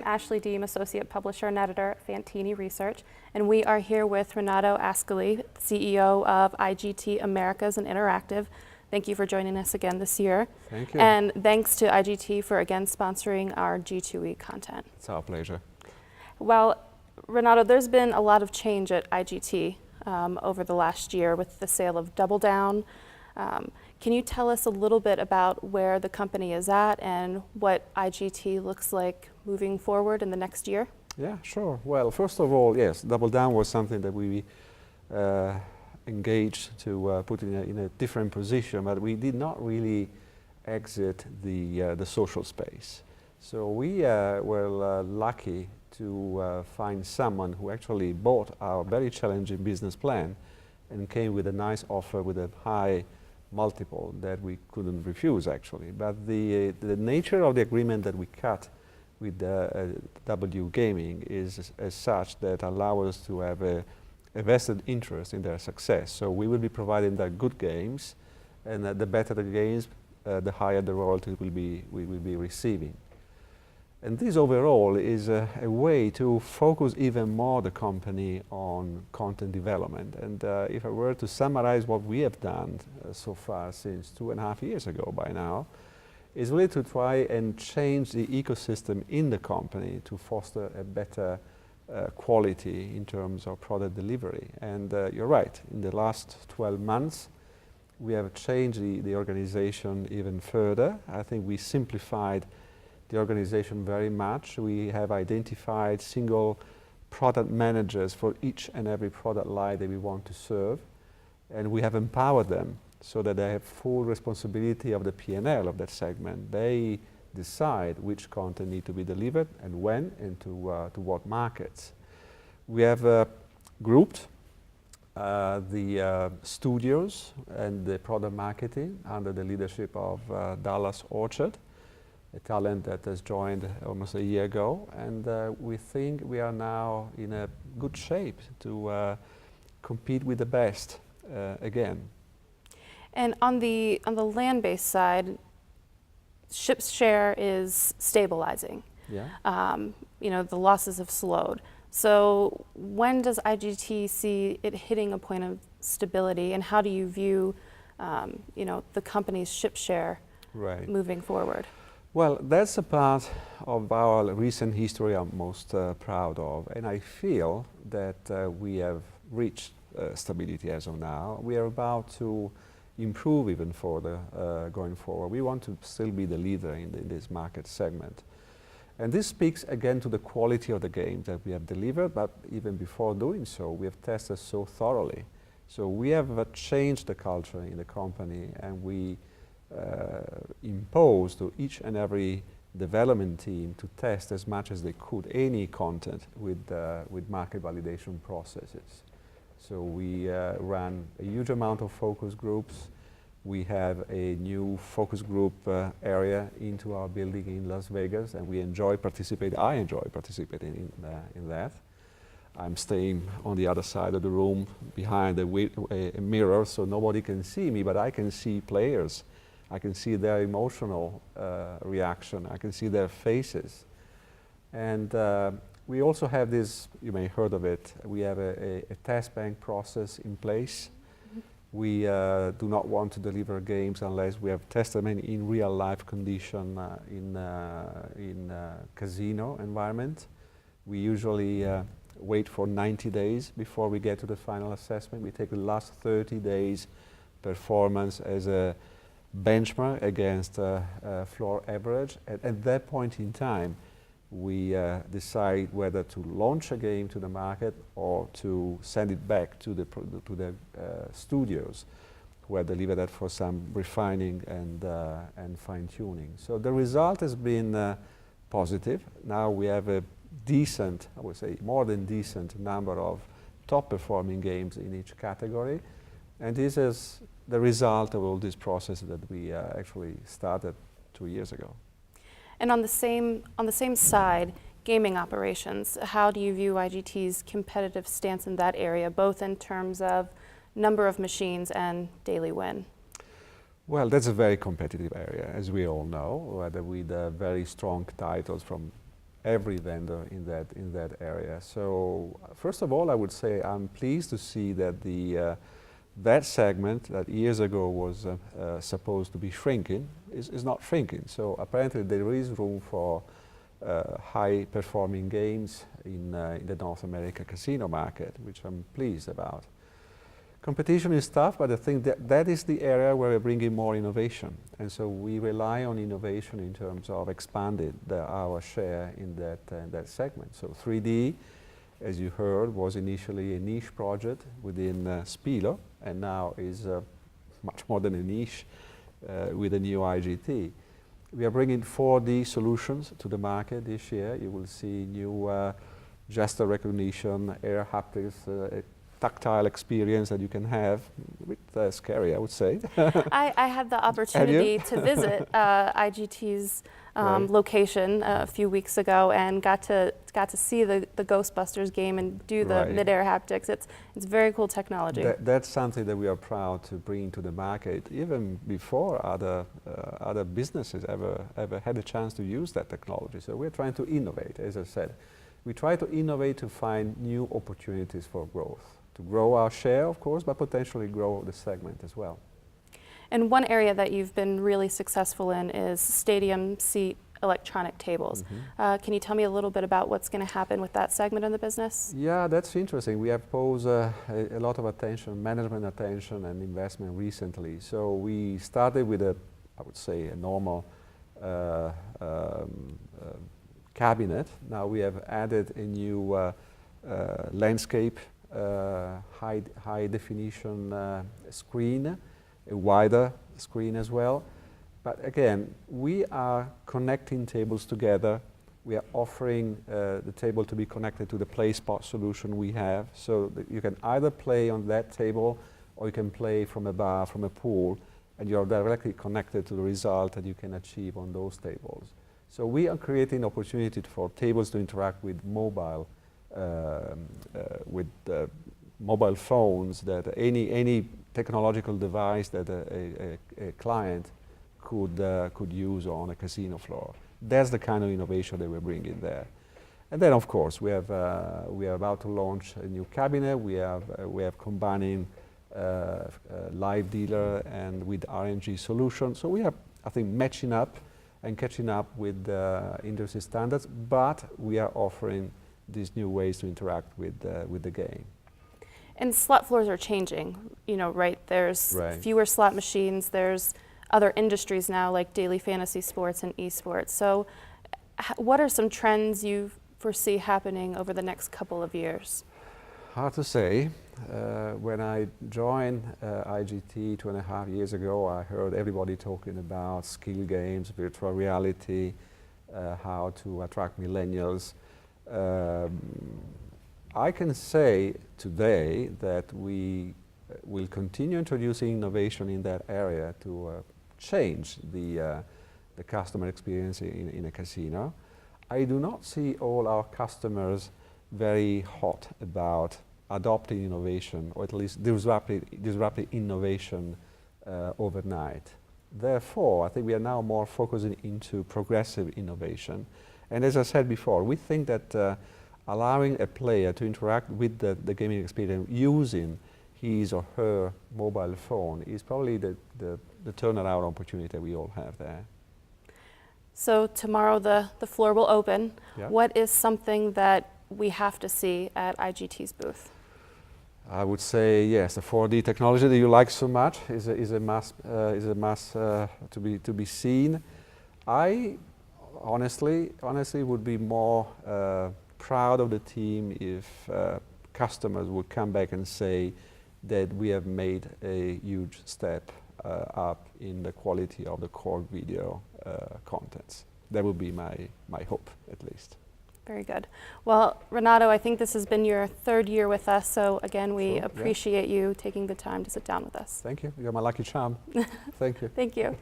I'm Ashley Deem, Associate Publisher and Editor at Fantini Research, and we are here with Renato Ascoli, CEO of IGT Americas and Interactive. Thank you for joining us again this year. Thank you. And thanks to IGT for again sponsoring our G2E content. It's our pleasure. Well, Renato, there's been a lot of change at IGT over the last year with the sale of Double Down. Can you tell us a little bit about where the company is at and what IGT looks like moving forward in the next year? Yeah, sure. Well, first of all, yes, Double Down was something that we engaged to put in a different position, but we did not really exit the social space. So we were lucky to find someone who actually bought our very challenging business plan and came with a nice offer with a high multiple that we couldn't refuse, actually. But the nature of the agreement that we cut with W Gaming is as such that allow us to have a vested interest in their success. So we will be providing them good games, and the better the games, the higher the royalty we will be receiving. And this overall is a way to focus even more the company on content development. And if I were to summarize what we have done so far since 2.5 years ago by now, is really to try and change the ecosystem in the company to foster a better quality in terms of product delivery. And you're right, in the last 12 months, we have changed the organization even further. I think we simplified the organization very much. We have identified single product managers for each and every product line that we want to serve, and we have empowered them so that they have full responsibility of the P&L of that segment. They decide which content need to be delivered and when and to what markets. We have grouped the studios and the product marketing under the leadership of Dallas Orchard, a talent that has joined almost a year ago, and we think we are now in a good shape to compete with the best again. And on the land-based side, ship's share is stabilizing. Yeah. You know, the losses have slowed. So when does IGT see it hitting a point of stability, and how do you view, you know, the company's ship share moving forward? Well, that's a part of our recent history I'm most proud of, and I feel that we have reached stability as of now. We are about to improve even further going forward. We want to still be the leader in this market segment. And this speaks again to the quality of the games that we have delivered, but even before doing so, we have tested so thoroughly. So we have changed the culture in the company, and we impose to each and every development team to test as much as they could any content with market validation processes. So we ran a huge amount of focus groups. We have a new focus group area into our building in Las Vegas, and we enjoy participating. I enjoy participating in that. I'm staying on the other side of the room behind a mirror, so nobody can see me, but I can see players. I can see their emotional reaction. I can see their faces. And we also have this, you may have heard of it, we have a test bank process in place. We do not want to deliver games unless we have tested them in real life condition in casino environment. We usually wait for 90 days before we get to the final assessment. We take the last 30 days performance as a benchmark against floor average. At that point in time, we decide whether to launch a game to the market or to send it back to the studios, where they leave that for some refining and fine-tuning. So the result has been positive. Now we have a decent, I would say more than decent number of top-performing games in each category, and this is the result of all this process that we actually started 2 years ago. And on the same side, gaming operations, how do you view IGT's competitive stance in that area, both in terms of number of machines and daily win? Well, that's a very competitive area, as we all know, with very strong titles from every vendor in that area. So first of all, I would say I'm pleased to see that that segment that years ago was supposed to be shrinking is not shrinking. So apparently there is room for high-performing games in the North America casino market, which I'm pleased about. Competition is tough, but I think that is the area where we're bringing more innovation. And so we rely on innovation in terms of expanding our share in that segment. So 3D, as you heard, was initially a niche project within Spilo, and now is much more than a niche with the new IGT. We are bringing 4D solutions to the market this year. You will see new gesture recognition, air haptics, tactile experience that you can have. A bit scary, I would say. I had the opportunity to visit IGT's location a few weeks ago and got to see the Ghostbusters game and do the mid-air haptics. It's very cool technology. That's something that we are proud to bring to the market, even before other businesses ever had a chance to use that technology. So we're trying to innovate, as I said. We try to innovate to find new opportunities for growth, to grow our share, of course, but potentially grow the segment as well. And one area that you've been really successful in is stadium seat electronic tables. Can you tell me a little bit about what's going to happen with that segment of the business? Yeah, that's interesting. We have posed a lot of attention, management attention and investment recently. So we started with I would say, a normal cabinet. Now we have added a new landscape, high definition screen, a wider screen as well. But again, we are connecting tables together. We are offering the table to be connected to the PlaySpot solution we have, so that you can either play on that table or you can play from a bar, from a pool, and you're directly connected to the result that you can achieve on those tables. So we are creating opportunity for tables to interact with mobile mobile phones, that any technological device that a client could use on a casino floor. That's the kind of innovation that we're bringing there. And then, of course, we are about to launch a new cabinet. We have combining live dealer and with RNG solutions. So we are, I think, matching up and catching up with industry standards, but we are offering these new ways to interact with the game. And slot floors are changing, right? There's fewer slot machines. There's other industries now like daily fantasy sports and esports. So what are some trends you foresee happening over the next couple of years? Hard to say. When I joined IGT 2.5 years ago, I heard everybody talking about skill games, virtual reality, how to attract millennials. I can say today that we will continue introducing innovation in that area to change the customer experience in a casino. I do not see all our customers very hot about adopting innovation, or at least disrupting innovation overnight. Therefore, I think we are now more focusing into progressive innovation. And as I said before, we think that allowing a player to interact with the gaming experience using his or her mobile phone is probably the turnaround opportunity that we all have there. So tomorrow the floor will open. Yeah. What is something that we have to see at IGT's booth? I would say yes, the 4D technology that you like so much is a must to be seen. I honestly would be more proud of the team if customers would come back and say that we have made a huge step up in the quality of the core video contents. That would be my hope, at least. Very good. Well, Renato, I think this has been your third year with us, so again, we appreciate you taking the time to sit down with us. Thank you. You're my lucky charm. Thank you. Thank you.